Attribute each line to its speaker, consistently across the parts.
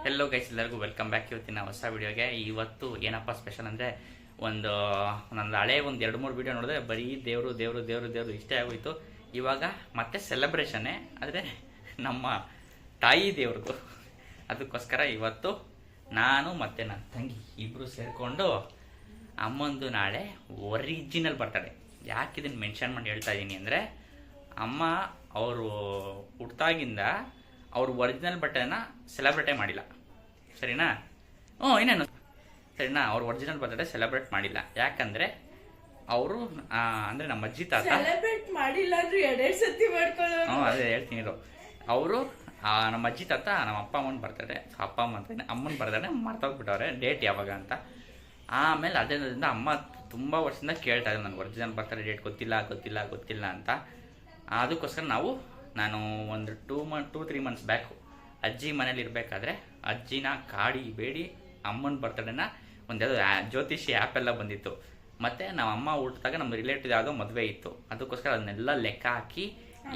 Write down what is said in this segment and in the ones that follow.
Speaker 1: Hello guys, ಎಲ್ಲರಿಗೂ welcome back. ಇವತ್ತಿನ ಹೊಸ ವಿಡಿಯೋಗೆ. ಇವತ್ತು ಏನಪ್ಪ ಸ್ಪೆಷಲ್ ಅಂದರೆ ನಂದು ಹಳೆ ಒಂದು 2-3 ವಿಡಿಯೋ ನೋಡಿದ್ರೆ ಬರೀ ದೇವರು ದೇವರು ದೇವರು ದೇವರು ಇಷ್ಟೇ ಆಗೋಯ್ತು. ಇವಾಗ ಮತ್ತೆ ಸೆಲೆಬ್ರೇಷನ್ನೇ, ಆದರೆ ನಮ್ಮ ತಾಯಿ ದೇವ್ರದ್ದು. ಅದಕ್ಕೋಸ್ಕರ ಇವತ್ತು ನಾನು ಮತ್ತು ನನ್ನ ತಂಗಿ ಇಬ್ಬರು ಸೇರಿಕೊಂಡು ಅಮ್ಮಂದು ನಾಳೆ ಒರಿಜಿನಲ್ ಬರ್ತಡೇ. ಯಾಕೆ ಇದನ್ನು ಮೆನ್ಷನ್ ಮಾಡಿ ಹೇಳ್ತಾ ಇದ್ದೀನಿ ಅಂದರೆ, ಅಮ್ಮ ಅವರು ಹುಟ್ಟಾಗಿಂದ ಅವರು ಒರಿಜಿನಲ್ ಬರ್ತಡೇನ ಸೆಲೆಬ್ರೇಟೇ ಮಾಡಿಲ್ಲ, ಸರಿನಾ? ಇನ್ನೇನು ಸರಿನಾ, ಅವ್ರು ಒರಿಜಿನಲ್ ಬರ್ತಡೇ ಸೆಲೆಬ್ರೇಟ್ ಮಾಡಿಲ್ಲ. ಯಾಕಂದರೆ ಅವರು ಅಂದರೆ ನಮ್ಮ ಅಜ್ಜಿ ತಾತ
Speaker 2: ಸೆಲೆಬ್ರೇಟ್ ಮಾಡಿಲ್ಲ ಅಂದ್ರೆ ಎರಡೆರಡು ಸತಿ ಮಾಡ್ಕೊಳ್ಳೋರು.
Speaker 1: ಅದೇ ಹೇಳ್ತೀನಿ. ಅವರು ನಮ್ಮ ಅಜ್ಜಿ ತಾತ ನಮ್ಮ ಅಪ್ಪ ಅಮ್ಮನ ಬರ್ತಡೇ, ಅಪ್ಪ ಅಮ್ಮ ಅಂತ ಅಮ್ಮನ ಬರ್ತಡೇ ಮರ್ತೋಗ್ಬಿಟ್ಟವ್ರೆ ಡೇಟ್ ಯಾವಾಗ ಅಂತ. ಆಮೇಲೆ ಅದರಿಂದ ಅಮ್ಮ ತುಂಬ ವರ್ಷದಿಂದ ಕೇಳ್ತಾ ಇದ್ದಾರೆ, ನನಗೆ ಒರಿಜಿನಲ್ ಬರ್ತಡೇ ಡೇಟ್ ಗೊತ್ತಿಲ್ಲ ಗೊತ್ತಿಲ್ಲ ಗೊತ್ತಿಲ್ಲ ಅಂತ. ಅದಕ್ಕೋಸ್ಕರ ನಾನು ಒಂದು 2-3 ಮಂತ್ಸ್ ಬ್ಯಾಕು ಅಜ್ಜಿ ಮನೇಲಿ ಇರಬೇಕಾದ್ರೆ ಅಜ್ಜಿನ ಕಾಡಿ ಬೇಡಿ ಅಮ್ಮನ ಬರ್ತಡೇನ ಒಂದ್ಯಾವುದೋ ಜ್ಯೋತಿಷಿ ಆ್ಯಪೆಲ್ಲ ಬಂದಿತ್ತು. ಮತ್ತು ನಮ್ಮ ಅಮ್ಮ ಹುಟ್ಟಿದಾಗ ನಮ್ಮ ರಿಲೇಟಿವ್ ಯಾವುದೋ ಮದುವೆ ಇತ್ತು. ಅದಕ್ಕೋಸ್ಕರ ಅದನ್ನೆಲ್ಲ ಲೆಕ್ಕ ಹಾಕಿ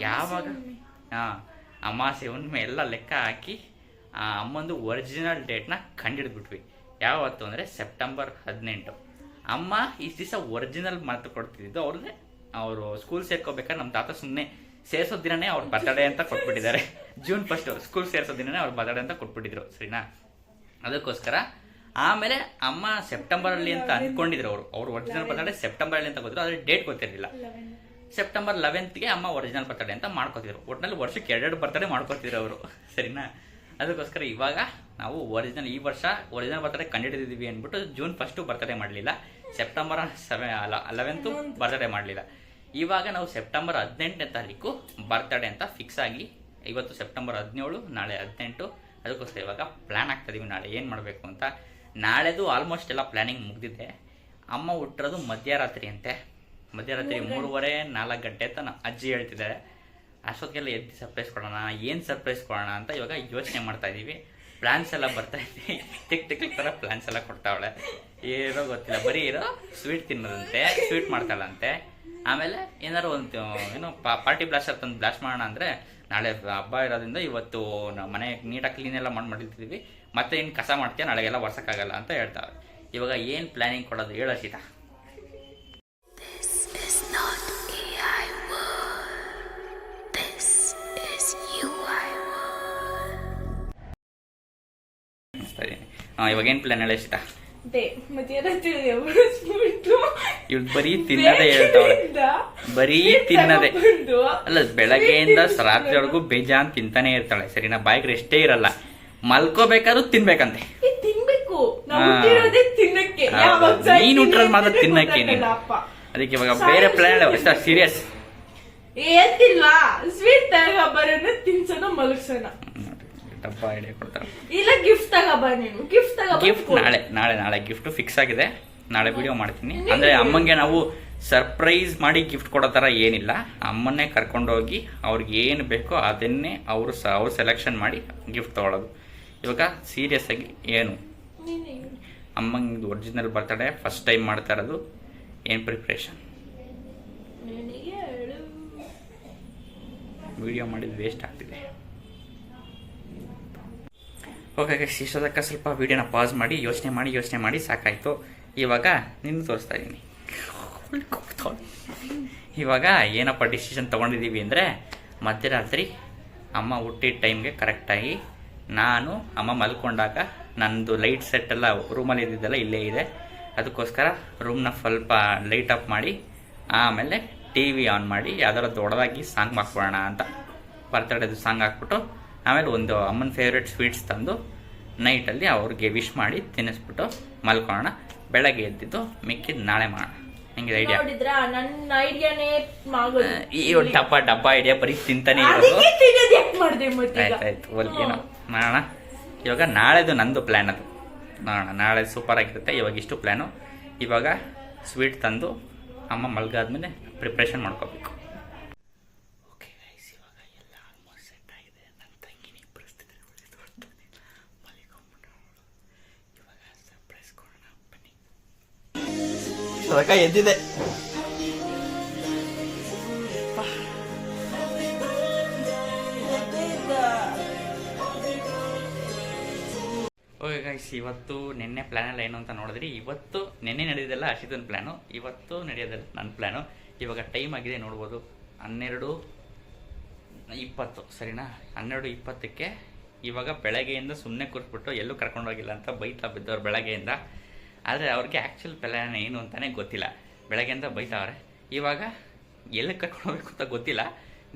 Speaker 1: ಯಾವಾಗ ಅಮಾಸೆ ಹುಣ್ಣಿಮೆ ಎಲ್ಲ ಲೆಕ್ಕ ಹಾಕಿ ಅಮ್ಮಂದು ಒರಿಜಿನಲ್ ಡೇಟ್ನ ಕಂಡಿಡ್ಬಿಟ್ವಿ. ಯಾವತ್ತು ಅಂದರೆ ಸೆಪ್ಟೆಂಬರ್ 18. ಅಮ್ಮ ಇಷ್ಟು ದಿವಸ ಒರಿಜಿನಲ್ ಮಾತು ಕೊಡ್ತಿದ್ದು ಅವ್ರಿಗೆ. ಅವರು ಸ್ಕೂಲ್ ಸೇರ್ಕೋಬೇಕಾದ್ರೆ ನಮ್ಮ ತಾತ ಸುಮ್ಮನೆ ಸೇರಿಸೋ ದಿನನೇ ಅವ್ರ ಬರ್ತಡೇ ಅಂತ ಕೊಟ್ಬಿಟ್ಟಿದ್ದಾರೆ. June 1 ಸ್ಕೂಲ್ ಸೇರಿಸೋ ದಿನನೇ ಅವ್ರ ಬರ್ತಡೇ ಅಂತ ಕೊಟ್ಬಿಟ್ಟಿದ್ರು, ಸರಿನಾ? ಅದಕ್ಕೋಸ್ಕರ ಆಮೇಲೆ ಅಮ್ಮ ಸೆಪ್ಟೆಂಬರಲ್ಲಿ ಅಂತ ಅಂದ್ಕೊಂಡಿದ್ರು. ಅವ್ರು ಒರಿಜಿನಲ್ ಬರ್ತಡೇ ಸೆಪ್ಟೆಂಬರಲ್ಲಿ ಅಂತ ಗೊತ್ತಿದ್ರು, ಆದರೆ ಡೇಟ್ ಗೊತ್ತಿರಲಿಲ್ಲ. ಸೆಪ್ಟೆಂಬರ್ 11ಗೆ ಅಮ್ಮ ಒರಿಜಿನಲ್ ಬರ್ತಡೇ ಅಂತ ಮಾಡ್ಕೋತಿದ್ರು. ಒಟ್ಟಿನಲ್ಲಿ ವರ್ಷಕ್ಕೆ 2 ಬರ್ತಡೇ ಮಾಡ್ಕೋತಿದ್ರು ಅವರು, ಸರಿನಾ? ಅದಕ್ಕೋಸ್ಕರ ಇವಾಗ ನಾವು ಈ ವರ್ಷ ಒರಿಜಿನಲ್ ಬರ್ತಡೇ ಕಂಡುಹಿಡಿದಿದ್ದೀವಿ ಅಂದ್ಬಿಟ್ಟು June 1 ಬರ್ತಡೇ ಮಾಡಲಿಲ್ಲ, ಸೆಪ್ಟೆಂಬರ್ 11 ಬರ್ತಡೇ ಮಾಡಲಿಲ್ಲ. ಇವಾಗ ನಾವು ಸೆಪ್ಟೆಂಬರ್ 18ನೇ ತಾರೀಕು ಬರ್ತಡೇ ಅಂತ ಫಿಕ್ಸ್ ಆಗಿ, ಇವತ್ತು ಸೆಪ್ಟೆಂಬರ್ 17, ನಾಳೆ 18. ಅದಕ್ಕೋಸ್ಕರ ಇವಾಗ ಪ್ಲ್ಯಾನ್ ಆಗ್ತಾಯಿದ್ದೀವಿ ನಾಳೆ ಏನು ಮಾಡಬೇಕು ಅಂತ. ನಾಳೆದು ಆಲ್ಮೋಸ್ಟ್ ಎಲ್ಲ ಪ್ಲ್ಯಾನಿಂಗ್ ಮುಗಿದಿದೆ. ಅಮ್ಮ ಹುಟ್ಟಿರೋದು ಮಧ್ಯರಾತ್ರಿ ಅಂತೆ. ಮಧ್ಯರಾತ್ರಿ 3:30-4 ಗಂಟೆ ಅಂತ ಅಜ್ಜಿ ಹೇಳ್ತಿದ್ದಾರೆ. ಅಷ್ಟೊತ್ತಿಗೆಲ್ಲ ಎದ್ದು ಸರ್ಪ್ರೈಸ್ ಕೊಡೋಣ, ಏನು ಸರ್ಪ್ರೈಸ್ ಕೊಡೋಣ ಅಂತ ಇವಾಗ ಯೋಚನೆ ಮಾಡ್ತಾ ಇದ್ದೀವಿ. ಪ್ಲ್ಯಾನ್ಸ್ ಎಲ್ಲ ಬರ್ತಾ ಇದ್ದೀವಿ, ತಿಕ್ ಥರ ಪ್ಲ್ಯಾನ್ಸ್ ಎಲ್ಲ ಕೊಡ್ತಾವಳೆ. ಏನೋ ಗೊತ್ತಿಲ್ಲ, ಬರೀ ಇರೋ ಸ್ವೀಟ್ ತಿನ್ನೋದಂತೆ, ಸ್ವೀಟ್ ಮಾಡ್ತಾಳಂತೆ. ಆಮೇಲೆ ಏನಾರು ಒಂದು ಏನೋ ಪಾರ್ಟಿ ಬ್ಲಾಸ್ಟರ್ ತಂದು ಬ್ಲಾಸ್ಟ್ ಮಾಡೋಣ ಅಂದರೆ, ನಾಳೆ ಹಬ್ಬ ಇರೋದ್ರಿಂದ ಇವತ್ತು ನಾವು ಮನೆ ನೀಟಾಗಿ ಕ್ಲೀನ್ ಎಲ್ಲ ಮಾಡಿರ್ತಿದ್ದೀವಿ, ಮತ್ತೆ ಇನ್ನು ಕಸ ಮಾಡ್ತೀಯ ನಾಳೆಗೆಲ್ಲ ವರ್ಷಕ್ಕಾಗಲ್ಲ ಅಂತ ಹೇಳ್ತಾವೆ. ಇವಾಗ ಏನು ಪ್ಲ್ಯಾನಿಂಗ್ ಕೊಡೋದು ಹೇಳೋ ಸೀತಾ? ಇವಾಗ ಏನು ಪ್ಲಾನ್ ಹೇಳಿ ಸೀತಾ? ಇವ್ಳು ಬರೀ ತಿನ್ನೋದೇ ಹೇಳ್ತಾವಳೆ, ಬರೀ ತಿನ್ನೋದೇ. ಅಲ್ಲ, ಬೆಳಗ್ಗೆಯಿಂದ ರಾತ್ರಿವರೆಗೂ ಬೇಜಾನ್ ತಿಂತಾನೆ ಇರ್ತಾಳೆ, ಸರಿನಾ? ಬಾಯಿಗೆ ರೆಸ್ಟೇ ಇರಲ್ಲ. ಮಲ್ಕೋಬೇಕಾದ್ರೂ ತಿನ್ಬೇಕಂತೆ. ನೀನು ಹುಟ್ಟಿರೋದು ಮಾತ್ರ ತಿನ್ನಕ್ಕೆ ನೀನು. ಅದಕ್ಕೆ ಇವಾಗ ಬೇರೆ ಪ್ಲಾನ್ ಸೀರಿಯಸ್
Speaker 2: ಸ್ವೀಟ್ ತಗೋಬರೋಣ, ತಿನ್ಸೋಣ, ಮಲಗ್ಸೋಣ.
Speaker 1: ಡಬ್ಬ ಐಡಿಯಾ ಕೊಡ್ತಾರೆ.
Speaker 2: ಇಲ್ಲ ಗಿಫ್ಟ್ ತಗೋಬಾ ನೀನು. ಗಿಫ್ಟ್
Speaker 1: ನಾಳೆ ಗಿಫ್ಟ್ ಫಿಕ್ಸ್ ಆಗಿದೆ. ನಾಳೆ ವಿಡಿಯೋ ಮಾಡ್ತೀನಿ. ಅಂದ್ರೆ ಅಮ್ಮಂಗೆ ನಾವು ಸರ್ಪ್ರೈಸ್ ಮಾಡಿ ಗಿಫ್ಟ್ ಕೊಡೋ ಥರ ಏನಿಲ್ಲ. ಅಮ್ಮನ್ನೇ ಕರ್ಕೊಂಡೋಗಿ ಅವ್ರಿಗೆ ಏನು ಬೇಕೋ ಅದನ್ನೇ ಅವ್ರು ಸೆಲೆಕ್ಷನ್ ಮಾಡಿ ಗಿಫ್ಟ್ ತೊಗೊಳೋದು. ಇವಾಗ ಸೀರಿಯಸ್ ಆಗಿ ಏನು ಅಮ್ಮಂಗೆ ಒರಿಜಿನಲ್ ಬರ್ತಡೇ ಫಸ್ಟ್ ಟೈಮ್ ಮಾಡ್ತಾ ಇರೋದು. ಏನು ಪ್ರಿಪ್ರೇಷನ್? ವಿಡಿಯೋ ಮಾಡಿದ್ದು ವೇಸ್ಟ್ ಆಗ್ತಿದೆ. ಓಕೆ, ಇಷ್ಟೊತ್ತಕ್ಕ ಸ್ವಲ್ಪ ವೀಡಿಯೋನ ಪಾಸ್ ಮಾಡಿ ಯೋಚನೆ ಮಾಡಿ ಸಾಕಾಯಿತು. ಇವಾಗ ನಿನ್ನ ತೋರಿಸ್ತಾ ಇದ್ದೀನಿ. ಇವಾಗ ಏನಪ್ಪ ಡಿಸಿಷನ್ ತೊಗೊಂಡಿದ್ದೀವಿ ಅಂದರೆ, ಮಧ್ಯರಾತ್ರಿ ಅಮ್ಮ ಹುಟ್ಟಿದ ಟೈಮ್ಗೆ ಕರೆಕ್ಟಾಗಿ ನಾನು ಅಮ್ಮ ಮಲ್ಕೊಂಡಾಗ ನನ್ನದು ಲೈಟ್ ಸೆಟ್ಟೆಲ್ಲ ರೂಮಲ್ಲಿ ಇದ್ದಿದ್ದೆಲ್ಲ ಇಲ್ಲೇ ಇದೆ. ಅದಕ್ಕೋಸ್ಕರ ರೂಮ್ನ ಸ್ವಲ್ಪ ಲೈಟ್ ಅಪ್ ಮಾಡಿ ಆಮೇಲೆ TV ಆನ್ ಮಾಡಿ ಯಾವ್ದಾರ ದೊಡ್ಡದಾಗಿ ಸಾಂಗ್ ಹಾಕ್ಬಿಡೋಣ ಅಂತ ಬರ್ತಡೇದು ಸಾಂಗ್ ಹಾಕ್ಬಿಟ್ಟು, ಆಮೇಲೆ ಒಂದು ಅಮ್ಮನ ಫೇವ್ರೆಟ್ ಸ್ವೀಟ್ಸ್ ತಂದು ನೈಟಲ್ಲಿ ಅವ್ರಿಗೆ ವಿಶ್ ಮಾಡಿ ತಿನ್ನಿಸ್ಬಿಟ್ಟು ಮಲ್ಕೊಳ್ಳೋಣ. ಬೆಳಗ್ಗೆ ಎದ್ದಿದ್ದು ಮಿಕ್ಕಿದ್ದು ನಾಳೆ ಮಾಡೋಣ. ಹೆಂಗಿದೆ ಐಡಿಯಾ? ಈ ಡಬ್ಬ ಐಡಿಯಾ ಬರೀ ತಿಂತಾನೆ ಇರೋದು. ಆಯ್ತಾಯ್ತು, ಏನೋ ಮಾಡೋಣ. ಇವಾಗ ನಾಳೆದು ನಂದು ಪ್ಲ್ಯಾನ್ ಅದು ನೋಡೋಣ. ನಾಳೆ ಸೂಪರ್ ಆಗಿರುತ್ತೆ. ಇವಾಗ ಇಷ್ಟು ಪ್ಲ್ಯಾನು. ಇವಾಗ ಸ್ವೀಟ್ ತಂದು ಅಮ್ಮ ಮಲ್ಗಾದ್ಮೇಲೆ ಪ್ರಿಪ್ರೇಷನ್ ಮಾಡ್ಕೋಬೇಕು. ಎದ್ದಿದೆ. ಓಕೆ ಗೈಸ್, ಇವತ್ತು ನಿನ್ನೆ ಪ್ಲ್ಯಾನ್ ಎಲ್ಲ ಏನು ಅಂತ ನೋಡಿದ್ರಿ. ಇವತ್ತು ನಿನ್ನೆ ನಡೆಯೋದೆಲ್ಲ ಹರ್ಷಿತನ ಪ್ಲ್ಯಾನು, ಇವತ್ತು ನಡೆಯೋದಲ್ಲ ನನ್ನ ಪ್ಲ್ಯಾನು. ಇವಾಗ ಟೈಮ್ ಆಗಿದೆ ನೋಡ್ಬೋದು 12:20 ಸರಿನಾ. 12:20ಕ್ಕೆ ಇವಾಗ ಬೆಳಗ್ಗೆಯಿಂದ ಸುಮ್ಮನೆ ಕೂರಿಸ್ಬಿಟ್ಟು ಎಲ್ಲೂ ಕರ್ಕೊಂಡೋಗಿಲ್ಲ ಅಂತ ಬೈತಾ ಬಿದ್ದವ್ರು ಬೆಳಗ್ಗೆಯಿಂದ. ಆದರೆ ಅವ್ರಿಗೆ ಆ್ಯಕ್ಚುಲ್ ಪ್ಲ್ಯಾನ್ ಏನು ಅಂತಲೇ ಗೊತ್ತಿಲ್ಲ. ಬೆಳಗ್ಗೆಯಿಂದ ಬೈತಾವ್ರೆ. ಇವಾಗ ಎಲ್ಲಿ ಕರ್ಕೊಂಡು ಹೋಗ್ಬೇಕು ಅಂತ ಗೊತ್ತಿಲ್ಲ.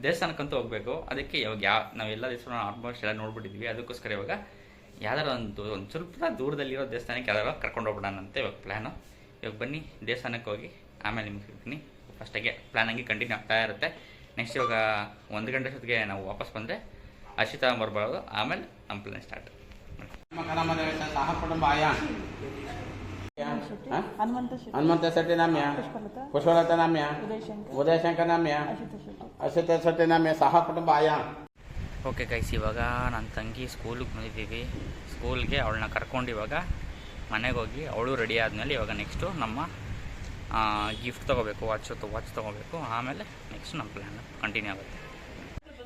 Speaker 1: ದೇವಸ್ಥಾನಕ್ಕಂತೂ ಹೋಗಬೇಕು. ಅದಕ್ಕೆ ಇವಾಗ ನಾವೆಲ್ಲ ದೇವಸ್ಥಾನ ಆಲ್ಮೋಸ್ಟ್ ಎಲ್ಲ ನೋಡ್ಬಿಟ್ಟಿದ್ವಿ. ಅದಕ್ಕೋಸ್ಕರ ಇವಾಗ ಯಾವ್ದಾರು ಒಂದು ಸ್ವಲ್ಪ ದೂರದಲ್ಲಿರೋ ದೇವಸ್ಥಾನಕ್ಕೆ ಯಾವ್ದಾರು ಕರ್ಕೊಂಡು ಹೋಗ್ಬಿಡೋಣಂತೆ ಇವಾಗ ಪ್ಲ್ಯಾನು. ಇವಾಗ ಬನ್ನಿ ದೇವಸ್ಥಾನಕ್ಕೆ ಹೋಗಿ ಆಮೇಲೆ ನಿಮ್ಗೆ ಸಿಗ್ತೀನಿ. ಫಸ್ಟಾಗೆ ಪ್ಲ್ಯಾನ್ ಹಂಗೆ ಕಂಟಿನ್ಯೂ ಆಗ್ತಾ ಇರುತ್ತೆ. ನೆಕ್ಸ್ಟ್ ಇವಾಗ 1 ಗಂಟೆ ಅಷ್ಟೊತ್ತಿಗೆ ನಾವು ವಾಪಸ್ ಬಂದರೆ ಹರ್ಷಿತಾ ಬರ್ಬೋದು. ಆಮೇಲೆ ನಮ್ಮ ಪ್ಲ್ಯಾನ್ ಸ್ಟಾರ್ಟ್.
Speaker 3: ಹನುಮಂತ ಶೆಟ್ಟಿ ನಾಮ್ಯ, ಪುಷ್ಪಲತಾ ನಾಮ್ಯ, ಉದಯಶಂಕರ್ ನಾಮ್ಯ, ಹರ್ಷಿತಾ ಶೆಟ್ಟಿ ನಾಮ್ಯ, ಸಹ ಕುಟುಂಬ ಆಯಾ.
Speaker 1: ಓಕೆ ಗೈಸ್, ಇವಾಗ ನನ್ನ ತಂಗಿ ಸ್ಕೂಲಿಗೆ ಬಂದಿದ್ದೀವಿ. ಸ್ಕೂಲ್ಗೆ ಅವಳನ್ನ ಕರ್ಕೊಂಡು ಇವಾಗ ಮನೆಗೆ ಹೋಗಿ ಅವಳು ರೆಡಿ ಆದಮೇಲೆ ಇವಾಗ ನೆಕ್ಸ್ಟು ನಮ್ಮ ಗಿಫ್ಟ್ ತೊಗೋಬೇಕು, ವಾಚ್ ತೊಗೋಬೇಕು. ಆಮೇಲೆ ನೆಕ್ಸ್ಟ್ ನಮ್ಮ ಪ್ಲ್ಯಾನ್ ಕಂಟಿನ್ಯೂ ಆಗುತ್ತೆ.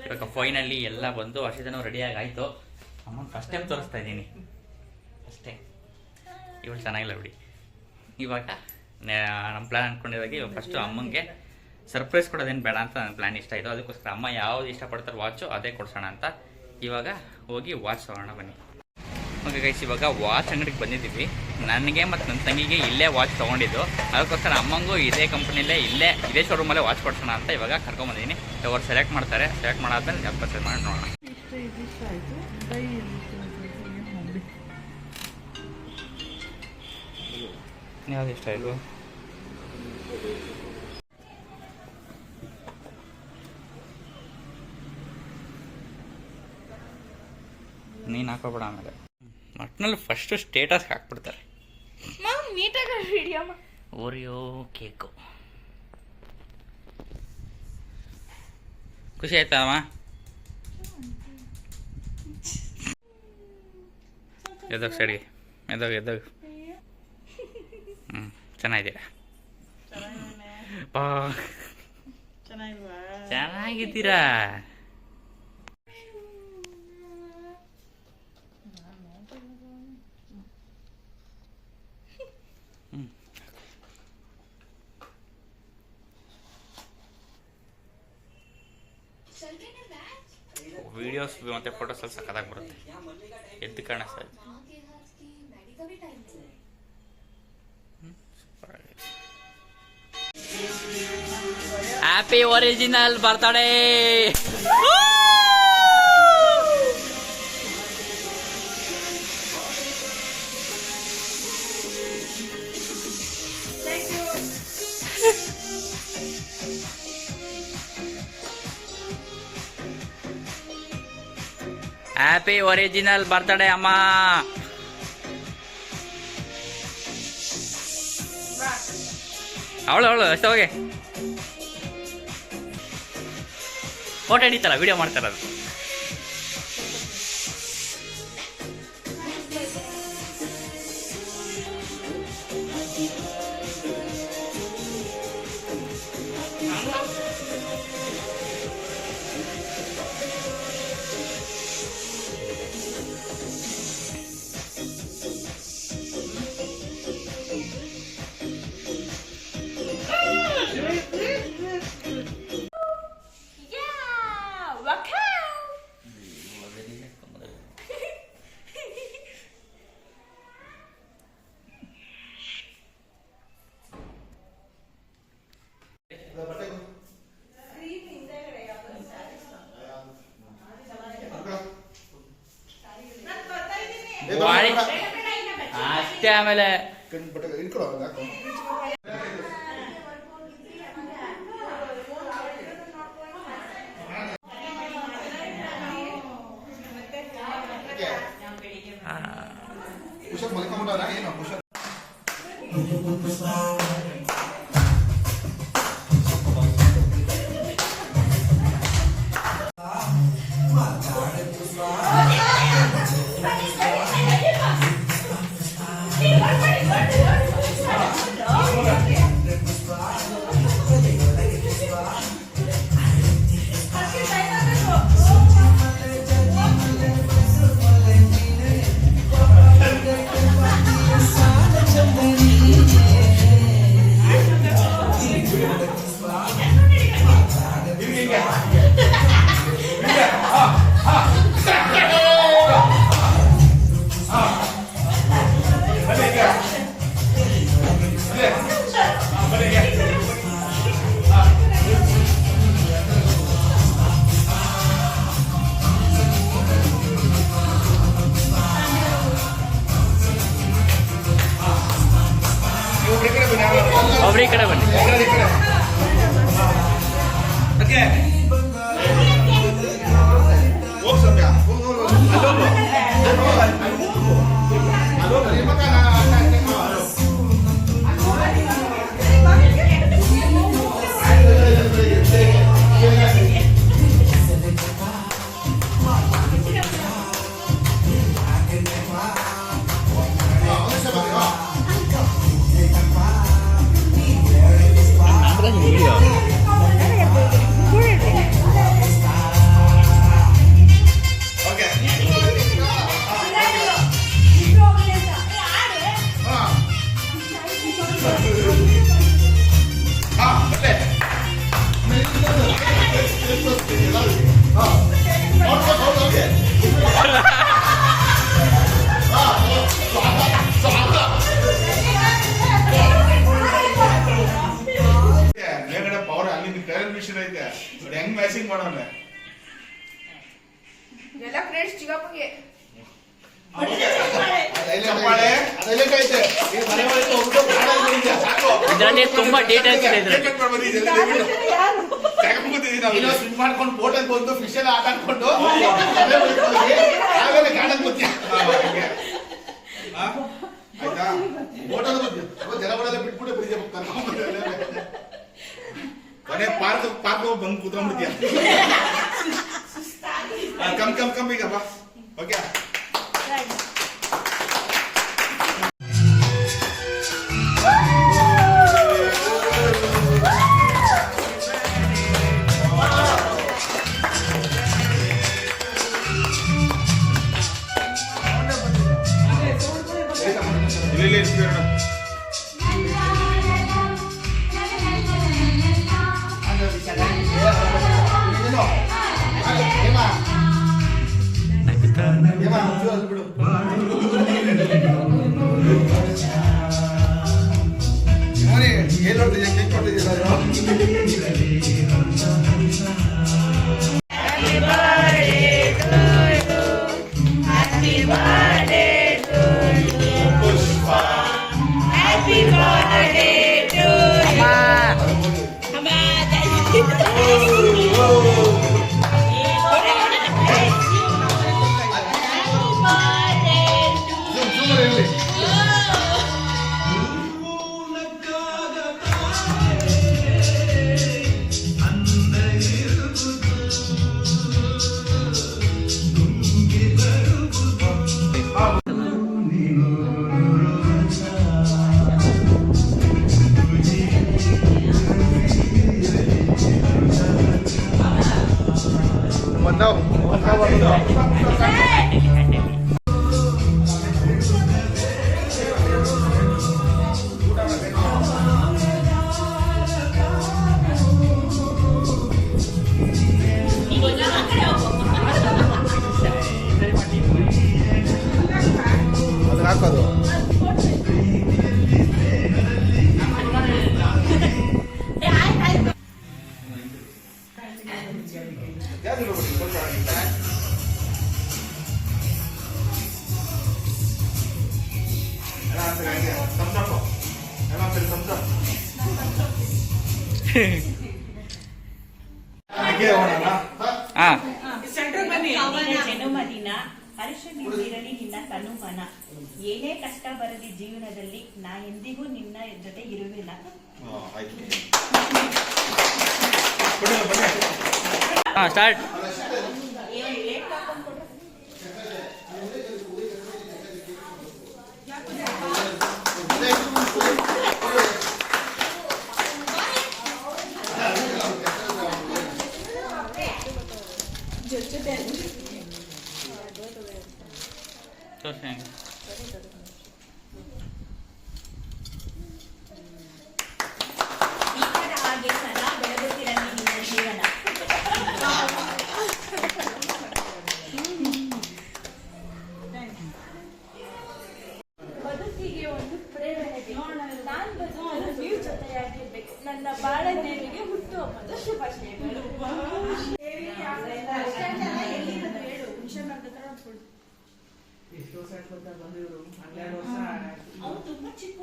Speaker 1: ಇವಾಗ ಫೈನಲಿ ಎಲ್ಲ ಬಂದು ಹರ್ಷಿತನೂ ರೆಡಿಯಾಗಿ ಆಯಿತು. ಅಮ್ಮನ ಫಸ್ಟ್ ಟೈಮ್ ತೋರಿಸ್ತಾ ಇದ್ದೀನಿ ಅಷ್ಟೇ. ಇವಳು ಚೆನ್ನಾಗಿಲ್ಲ ಬಿಡಿ. ಇವಾಗ ನಮ್ಮ ಪ್ಲ್ಯಾನ್ ಅಂದ್ಕೊಂಡಿದ್ದಾಗೆ ಇವಾಗ ಫಸ್ಟು ಅಮ್ಮಂಗೆ ಸರ್ಪ್ರೈಸ್ ಕೊಡೋದೇನು ಬೇಡ ಅಂತ ನನ್ನ ಪ್ಲ್ಯಾನ್ ಇಷ್ಟ ಆಯಿತು. ಅದಕ್ಕೋಸ್ಕರ ಅಮ್ಮ ಯಾವ್ದು ಇಷ್ಟಪಡ್ತಾರೆ ವಾಚು ಅದೇ ಕೊಡ್ಸೋಣ ಅಂತ ಇವಾಗ ಹೋಗಿ ವಾಚ್ ತೊಗೊಳ್ಳೋಣ ಬನ್ನಿ. ಓಕೆ ಗೈಸ್, ಇವಾಗ ವಾಚ್ ಅಂಗಡಿಗೆ ಬಂದಿದ್ದೀವಿ. ನನಗೆ ಮತ್ತು ನನ್ನ ತಂಗಿಗೆ ಇಲ್ಲೇ ವಾಚ್ ತೊಗೊಂಡಿದ್ದು. ಅದಕ್ಕೋಸ್ಕರ ಅಮ್ಮಂಗೂ ಇದೇ ಕಂಪ್ನಿಲೇ ಇದೇ ಶೋರೂಮಲ್ಲೇ ವಾಚ್ ಕೊಡ್ಸೋಣ ಅಂತ ಇವಾಗ ಕರ್ಕೊಂಬಂದಿದ್ದೀನಿ. ಅವ್ರು ಸೆಲೆಕ್ಟ್ ಮಾಡ್ತಾರೆ. ಸೆಲೆಕ್ಟ್ ಮಾಡಾದ್ಮೇಲೆ ಪರ್ಚೇಸ್ ಮಾಡಿ ನೋಡೋಣ. ಯಾವ್ದು ಇಷ್ಟ ಆಯಿತು? ನೀನು ಹಾಕೋಬೇಡ. ಆಮೇಲೆ ಒಟ್ಟಿನಲ್ಲಿ ಫಸ್ಟು ಸ್ಟೇಟಸ್ ಹಾಕ್ಬಿಡ್ತಾರೆ. ಓರಿಯೋ ಕೇಕು ಖುಷಿ ಆಯ್ತಾ ಅಮ್ಮ? ಎದೋಗಿ ಸೈಡ್ಗೆ ಎದೋಗಿ ಚೆನ್ನಾಗಿದ್ದೀರಾ? ಚೆನ್ನಾಗಿದ್ದೀರಾ? ವಿಡಿಯೋಸ್ ಮತ್ತು ಫೋಟೋಸ್ ಎಲ್ಲ ಸಕ್ಕತ್ತಾಗಿ ಬರುತ್ತೆ. ಎದ್ದು ಕಾಣಿಸ್ತಾ ಇದೆ. Happy original birthday. Happy original birthday ಅಮ್ಮ. ಅವಳು ಅಷ್ಟೇ ಹೋಗಿ ಫೋಟೋ ಹಿಡಿತಲ್ಲ, ವಿಡಿಯೋ ಮಾಡ್ತಾರದು. ಅಷ್ಟೇ. ಆಮೇಲೆ ಈ ಕಡೆ ಬನ್ನಿ.
Speaker 4: ಹೆಂಗ್ ಮ್ಯಾಚಿಂಗ್ ಮಾಡೋಣ
Speaker 2: ಎಲ್ಲ ಫ್ರೆಂಡ್ಸ್ ಚಿಕ್ಕಪ್ಪಗೆ
Speaker 1: ಇದರಲ್ಲಿ ತುಂಬಾ ಡೀಟೇಲ್ಸ್ ಇದೆ ಇದ್ರಲ್ಲಿ.
Speaker 3: ಸ್ವಿಮ್ ಮಾಡ್ಕೊಂಡು ಬೋಟ್ ಅಲ್ಲಿ ಬಂದು ಫಿಶ್ ಎಲ್ಲ ಆಟ ಆಡ್ಕೊಂಡು ಆಮೇಲೆ ಗಾರ್ಡನ್ ಗೊತ್ತಿ ಆಯ್ತಾ ಬೋಟ್ ಅಲ್ಲಿ ಜನಗಳೆಲ್ಲ ಬಿಟ್ಬಿಟ್ಟು ಬ್ರಿಡ್ಜ್ ಕೊನೆ ಪಾರ್ಕ್ ಬಂದು ಕೂತ್ಕೊಂಡ್ಬಿಡ್ತೀಯ. ಕಮ್ ಈಗ ಬಾ. ಓಕೆ ಹಾಕೋದು
Speaker 5: ಜನುಮದಿನ ಹರ್ಷದಿಂದಿರಲಿ ನಿನ್ನ ತನುಮನ. ಏನೇ ಕಷ್ಟ ಬರಲಿ ಜೀವನದಲ್ಲಿ ನಾ ಎಂದಿಗೂ ನಿನ್ನ ಜೊತೆ ಇರುವಿಲ್ಲ.
Speaker 1: ಸ್ಟಾರ್ಟ್.
Speaker 5: ಹಾಗೆ ಸದಾ ಬೆಳಗುತ್ತಿರಲಿ ನಿನ್ನ ಜೀವನ.
Speaker 2: ಬದುಕಿಗೆ ಒಂದು ಪ್ರೇರಣೆ ಬೇಕು. ನಾನ್ ಬದುಕಲು ನೀವು ಜೊತೆಯಾಗಿರ್ಬೇಕು. ನನ್ನ ಬಾಳದೇವಿಗೆ ಹುಟ್ಟುಹಬ್ಬದ ಶುಭಾಶಯಗಳು.
Speaker 5: ಅವ್ರು ತುಂಬಾ ಚಿಕ್ಕ